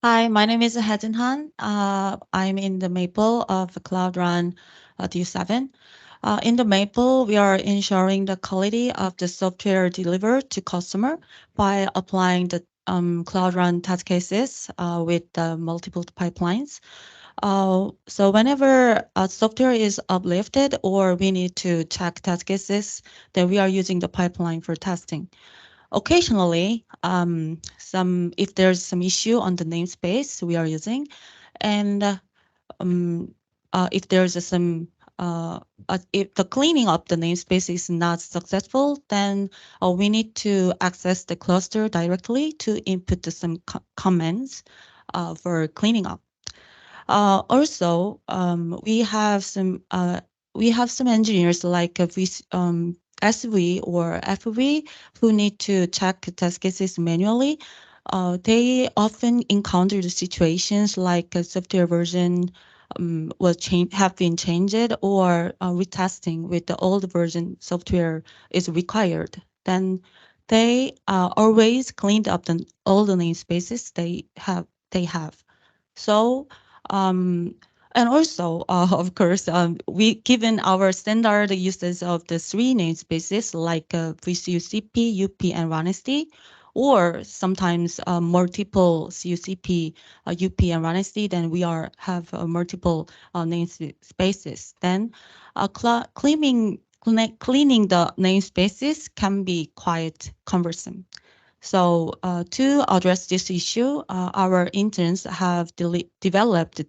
Hi, my name is Hejin Han. I'm in the Maple of Cloud Run D7. In the Maple, we are ensuring the quality of the software delivered to customer by applying the Cloud Run test cases with multiple pipelines. So whenever a software is uplifted or we need to check test cases, then we are using the pipeline for testing. Occasionally, some if there's some issue on the namespace we are using, and um, if there's some if the cleaning up the namespace is not successful, then we need to access the cluster directly to input some comments for cleaning up. Also, we have some engineers like SV or FV who need to check test cases manually. They often encounter the situations like a software version have been changed or retesting with the old version software is required. Then they always cleaned up all the namespaces they have. So, um, and also, of course, we given our standard uses of the three namespaces like VCUCP, UP, and RANSD, or sometimes multiple CUCP, UP, and RANSD, then we have multiple namespaces. Then cleaning the namespaces can be quite cumbersome. So to address this issue, our interns have developed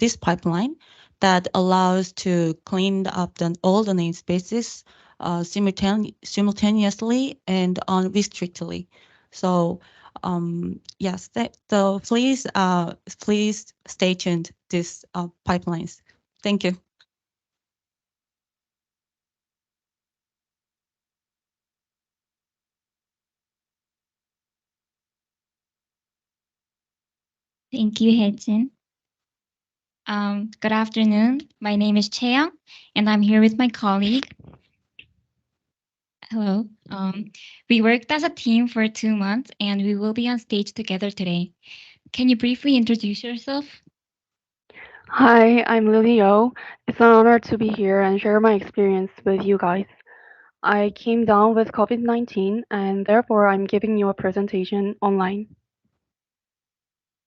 this pipeline that allows to clean up all the namespaces simultaneously and unrestrictedly. So yes, so please stay tuned these pipelines. Thank you. Thank you, Hejin. Good afternoon. My name is Chaeyoung, and I'm here with my colleague. Hello. We worked as a team for 2 months, and we will be on stage together today. Can you briefly introduce yourself? Hi, I'm Lily O. It's an honor to be here and share my experience with you guys. I came down with COVID-19 and therefore I'm giving you a presentation online.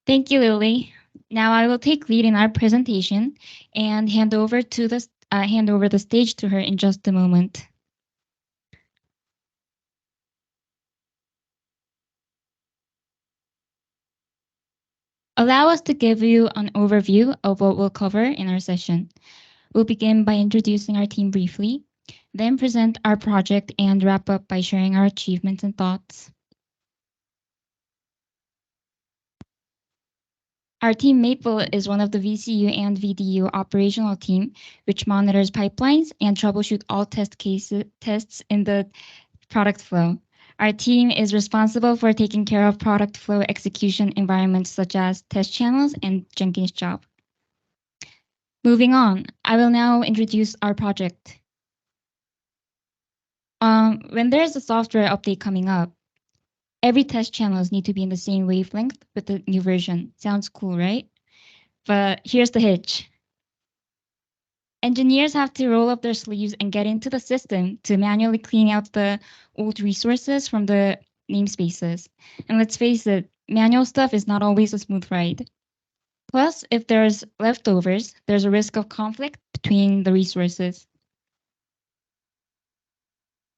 Thank you, Lily. Now I will take lead in our presentation and hand over the stage to her in just a moment. Allow us to give you an overview of what we'll cover in our session. We'll begin by introducing our team briefly, then present our project and wrap up by sharing our achievements and thoughts. Our team Maple is one of the VCU and VDU operational team, which monitors pipelines and troubleshoot all tests in the product flow. Our team is responsible for taking care of product flow execution environments such as test channels and Jenkins job. Moving on, I will now introduce our project. When there's a software update coming up, every test channels need to be in the same wavelength with the new version. Sounds cool, right? But here's the hitch. Engineers have to roll up their sleeves and get into the system to manually clean out the old resources from the namespaces. And let's face it, manual stuff is not always a smooth ride. Plus, if there's leftovers, there's a risk of conflict between the resources.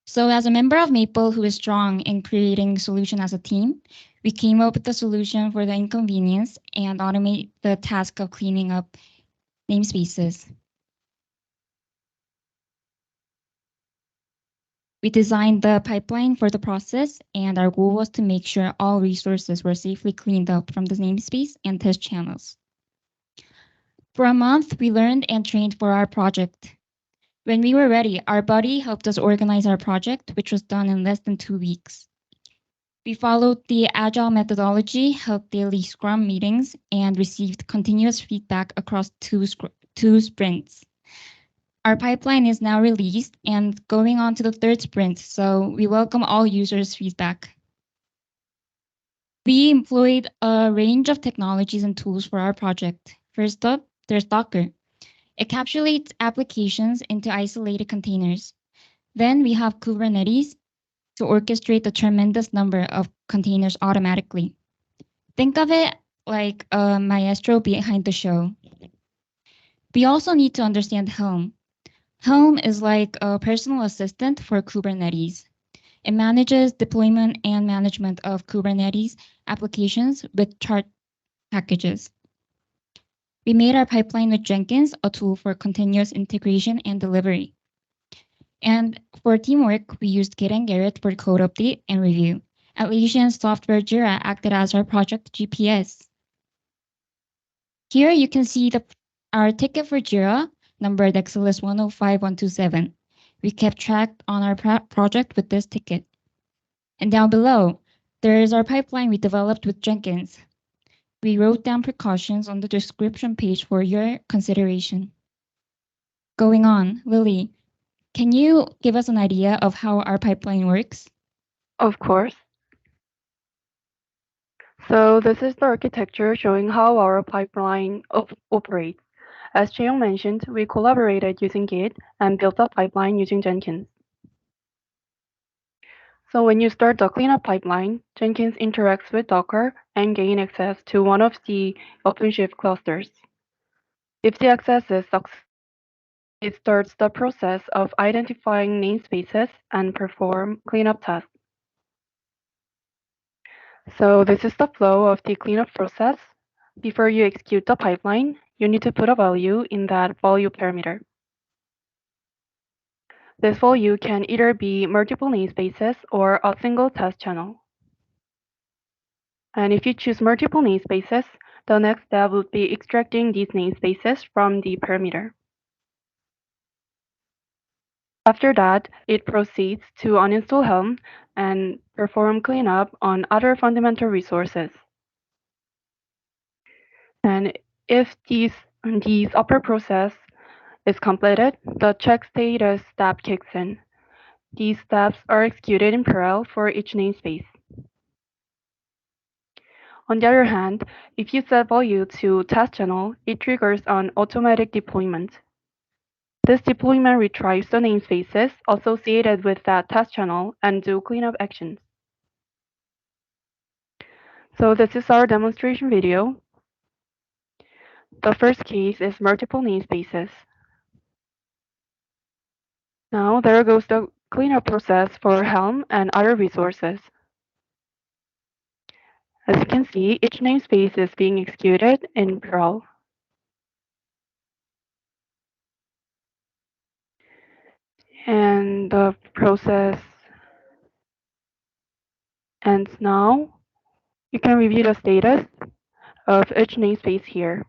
So, as a member of Maple who is strong in creating solution as a team, we came up with a solution for the inconvenience and automate the task of cleaning up namespaces. We designed the pipeline for the process, and our goal was to make sure all resources were safely cleaned up from the namespace and test channels. For a month, we learned and trained for our project. When we were ready, our buddy helped us organize our project, which was done in less than 2 weeks. We followed the agile methodology, held daily scrum meetings, and received continuous feedback across two sprints. Our pipeline is now released and going on to the third sprint, so we welcome all users' feedback. We employed a range of technologies and tools for our project. First up, there's Docker. It encapsulates applications into isolated containers. Then we have Kubernetes to orchestrate the tremendous number of containers automatically. Think of it like a maestro behind the show. We also need to understand Helm. Helm is like a personal assistant for Kubernetes. It manages deployment and management of Kubernetes applications with chart packages. We made our pipeline with Jenkins, a tool for continuous integration and delivery. And for teamwork, we used Git and Gerrit for code update and review. Atlassian Software Jira acted as our project GPS. Here you can see our ticket for Jira, numbered XLS 105127. We kept track on our project with this ticket. And down below, there is our pipeline we developed with Jenkins. We wrote down precautions on the description page for your consideration. Going on, Lily, can you give us an idea of how our pipeline works? Of course. So this is the architecture showing how our pipeline operates. As Chaeyoung mentioned, we collaborated using Git and built a pipeline using Jenkins. So when you start the cleanup pipeline, Jenkins interacts with Docker and gain access to one of the OpenShift clusters. If the access is successful, it starts the process of identifying namespaces and perform cleanup tasks. So this is the flow of the cleanup process. Before you execute the pipeline, you need to put a value in that value parameter. This value can either be multiple namespaces or a single test channel. And if you choose multiple namespaces, the next step would be extracting these namespaces from the parameter. After that, it proceeds to uninstall Helm and perform cleanup on other fundamental resources. And if these upper process is completed, the check status step kicks in. These steps are executed in parallel for each namespace. On the other hand, if you set value to test channel, it triggers an automatic deployment. This deployment retrieves the namespaces associated with that test channel and do cleanup actions. So this is our demonstration video. The first case is multiple namespaces. Now there goes the cleanup process for Helm and other resources. As you can see, each namespace is being executed in parallel. And the process ends now. You can review the status of each namespace here.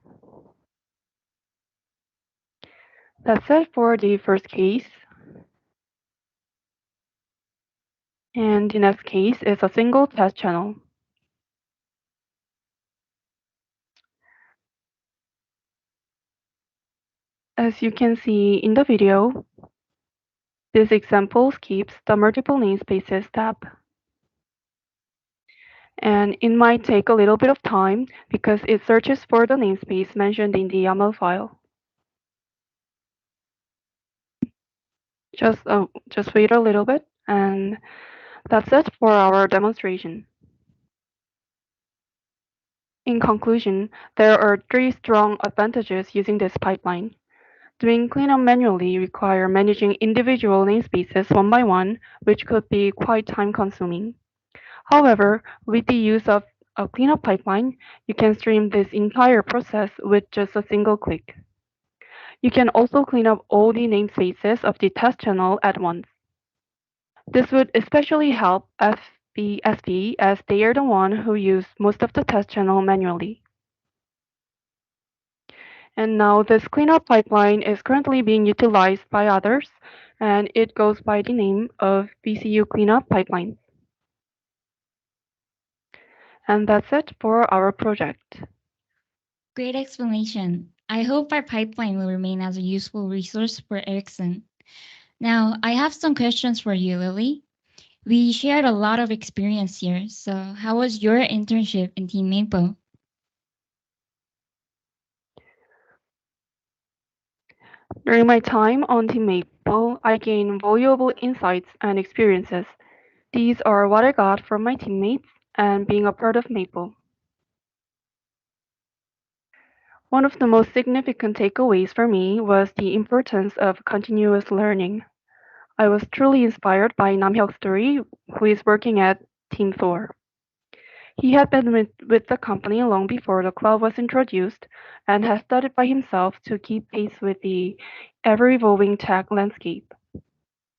That's it for the first case. And the next case is a single test channel. As you can see in the video, this example skips the multiple namespaces tab. And it might take a little bit of time because it searches for the namespace mentioned in the YAML file. Just wait a little bit, and that's it for our demonstration. In conclusion, there are three strong advantages using this pipeline. Doing cleanup manually requires managing individual namespaces one by one, which could be quite time-consuming. However, with the use of a cleanup pipeline, you can stream this entire process with just a single click. You can also clean up all the namespaces of the test channel at once. This would especially help FBSB as they are the one who use most of the test channel manually. And now this cleanup pipeline is currently being utilized by others, and it goes by the name of BCU cleanup pipeline. And that's it for our project. Great explanation. I hope our pipeline will remain as a useful resource for Ericsson. Now, I have some questions for you, Lily. We shared a lot of experience here. So, how was your internship in Team Maple? During my time on Team Maple, I gained valuable insights and experiences. These are what I got from my teammates and being a part of Maple. One of the most significant takeaways for me was the importance of continuous learning. I was truly inspired by Namhyuk's story, who is working at Team Thor. He had been with the company long before the club was introduced and has studied by himself to keep pace with the ever evolving tech landscape.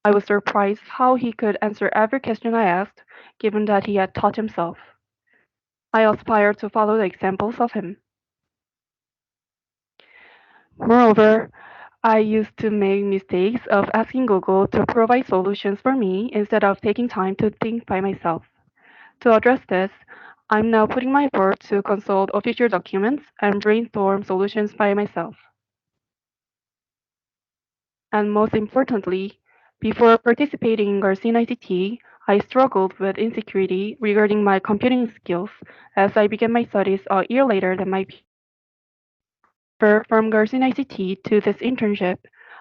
I was surprised how he could answer every question I asked, given that he had taught himself. I aspired to follow the examples of him. Moreover, I used to make mistakes of asking Google to provide solutions for me instead of taking time to think by myself. To address this, I'm now putting my effort to consult official documents and brainstorm solutions by myself. And most importantly, before participating in Garcin ICT, I struggled with insecurity regarding my computing skills as I began my studies a year later than my peers. However, from Garcin ICT to this internship,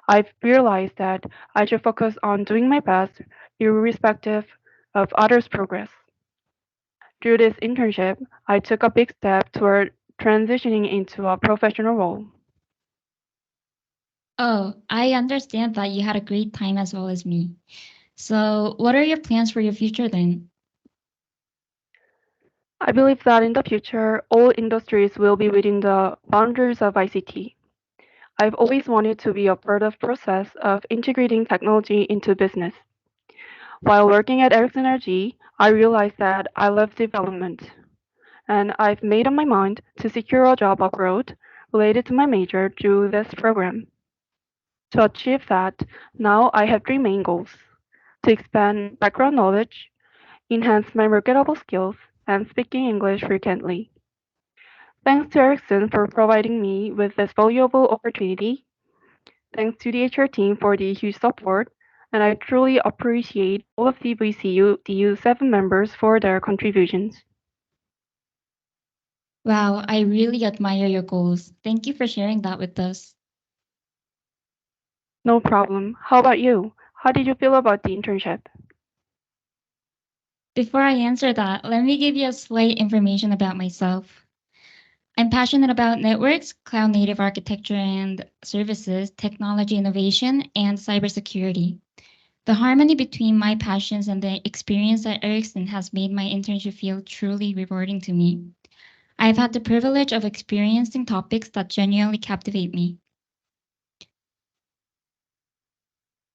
I've realized that I should focus on doing my best irrespective of others' progress. Through this internship, I took a big step toward transitioning into a professional role. Oh, I understand that you had a great time as well as me. So, what are your plans for your future then? I believe that in the future, all industries will be within the boundaries of ICT. I've always wanted to be a part of the process of integrating technology into business. While working at Ericsson Energy, I realized that I love development, and I've made up my mind to secure a job abroad related to my major through this program. To achieve that, now I have three main goals: to expand background knowledge, enhance my marketable skills, and speaking English frequently. Thanks to Ericsson for providing me with this valuable opportunity. Thanks to the HR team for the huge support, and I truly appreciate all of the VCU DU7 members for their contributions. Wow, I really admire your goals. Thank you for sharing that with us. No problem. How about you? How did you feel about the internship? Before I answer that, let me give you a slight information about myself. I'm passionate about networks, cloud native architecture and services, technology innovation, and cybersecurity. The harmony between my passions and the experience at Ericsson has made my internship feel truly rewarding to me. I've had the privilege of experiencing topics that genuinely captivate me.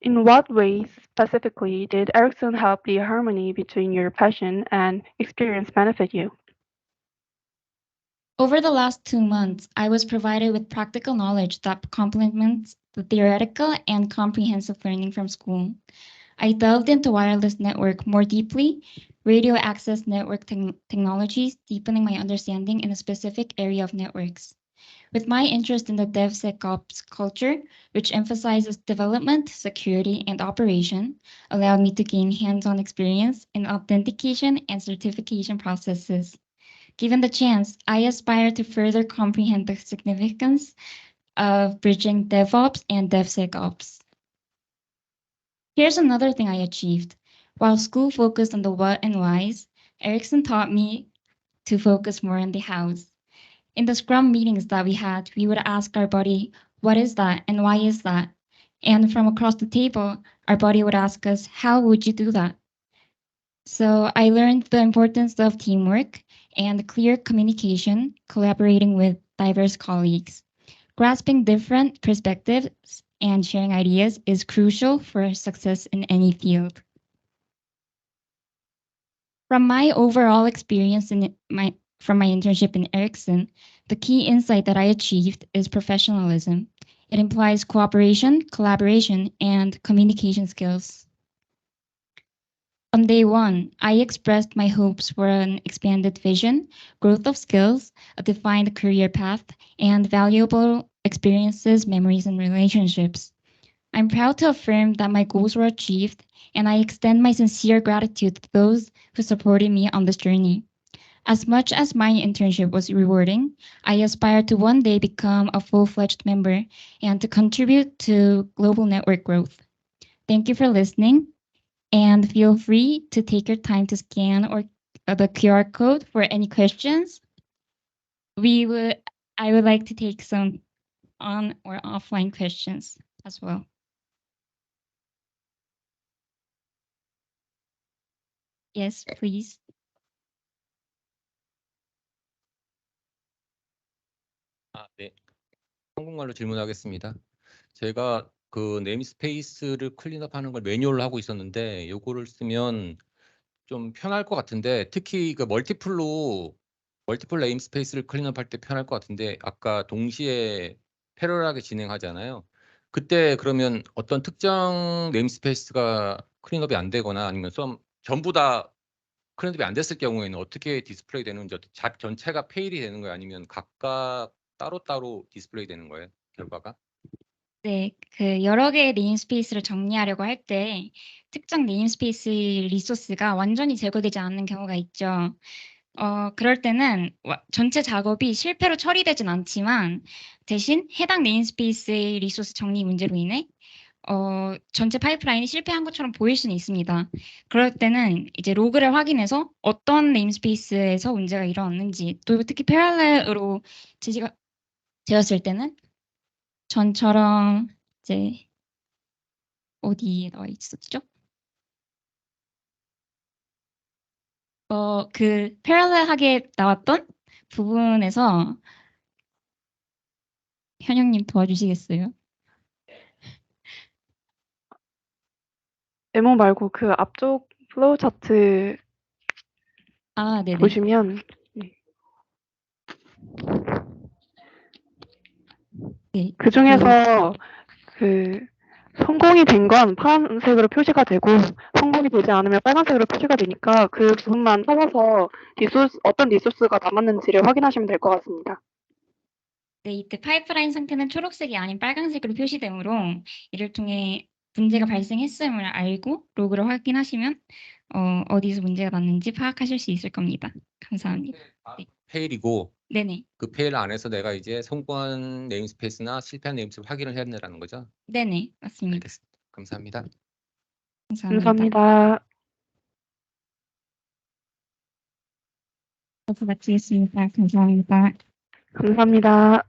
In what ways specifically did Ericsson help the harmony between your passion and experience benefit you? Over the last 2 months, I was provided with practical knowledge that complements the theoretical and comprehensive learning from school. I delved into wireless network more deeply, radio access network technologies, deepening my understanding in a specific area of networks. With my interest in the DevSecOps culture, which emphasizes development, security, and operation, allowed me to gain hands-on experience in authentication and certification processes. Given the chance, I aspire to further comprehend the significance of bridging DevOps and DevSecOps. Here's another thing I achieved. While school focused on the what and whys, Ericsson taught me to focus more on the hows. In the Scrum meetings that we had, we would ask our body, what is that and why is that? And from across the table, our body would ask us, how would you do that? So I learned the importance of teamwork and clear communication, collaborating with diverse colleagues. Grasping different perspectives and sharing ideas is crucial for success in any field. From my overall experience from my internship in Ericsson, the key insight that I achieved is professionalism. It implies cooperation, collaboration, and communication skills. On day one, I expressed my hopes for an expanded vision, growth of skills, a defined career path, and valuable experiences, memories, and relationships. I'm proud to affirm that my goals were achieved and I extend my sincere gratitude to those who supported me on this journey. As much as my internship was rewarding, I aspire to one day become a full-fledged member and to contribute to global network growth. Thank you for listening, and feel free to take your time to scan or the QR code for any questions. I would like to take some on or offline questions as well. Yes, please. 네. 한국말로 질문하겠습니다. 제가 그 네임스페이스를 클린업하는 걸 매뉴얼로 하고 있었는데 요거를 쓰면 좀 편할 것 같은데 특히 그 멀티플 네임스페이스를 클린업할 때 편할 것 같은데 아까 동시에 패러럴하게 진행하잖아요. 그때 그러면 어떤 특정 네임스페이스가 클린업이 안 되거나 아니면 전부 다 클린업이 안 됐을 경우에는 어떻게 디스플레이 되는지 잡 전체가 페일이 되는 거예요? 아니면 각각 따로따로 디스플레이 되는 거예요? 결과가? 네, 그 여러 개의 네임스페이스를 정리하려고 할 때 특정 네임스페이스 리소스가 완전히 제거되지 않는 경우가 있죠. 그럴 때는 전체 작업이 실패로 처리되진 않지만 대신 해당 네임스페이스의 리소스 정리 문제로 인해 전체 파이프라인이 실패한 것처럼 보일 수는 있습니다. 그럴 때는 이제 로그를 확인해서 어떤 네임스페이스에서 문제가 일어났는지, 또 특히 패럴렐으로 제시가 되었을 때는 전처럼 이제 어디에 나와 있었죠? 그 패럴렐하게 나왔던 부분에서 현영님 도와주시겠어요? 메모 말고 그 앞쪽 플로우 차트 아, 네네. 보시면 네, 그 중에서 그 성공이 된 건 파란색으로 표시가 되고 성공이 되지 않으면 빨간색으로 표시가 되니까 그 부분만 찾아서 어떤 리소스가 남았는지를 확인하시면 될 것 같습니다. 네, 이때 파이프라인 상태는 초록색이 아닌 빨간색으로 표시되므로 이를 통해 문제가 발생했음을 알고 로그를 확인하시면 어디서 문제가 났는지 파악하실 수 있을 겁니다. 감사합니다. 네. 페일이고 네네. 그 페일 안에서 내가 이제 성공한 네임스페이스나 실패한 네임스페이스 확인을 해야 된다는 거죠? 네네, 맞습니다. 알겠습니다. 감사합니다. 감사합니다. 감사합니다. 수고 마치겠습니다. 감사합니다. 감사합니다.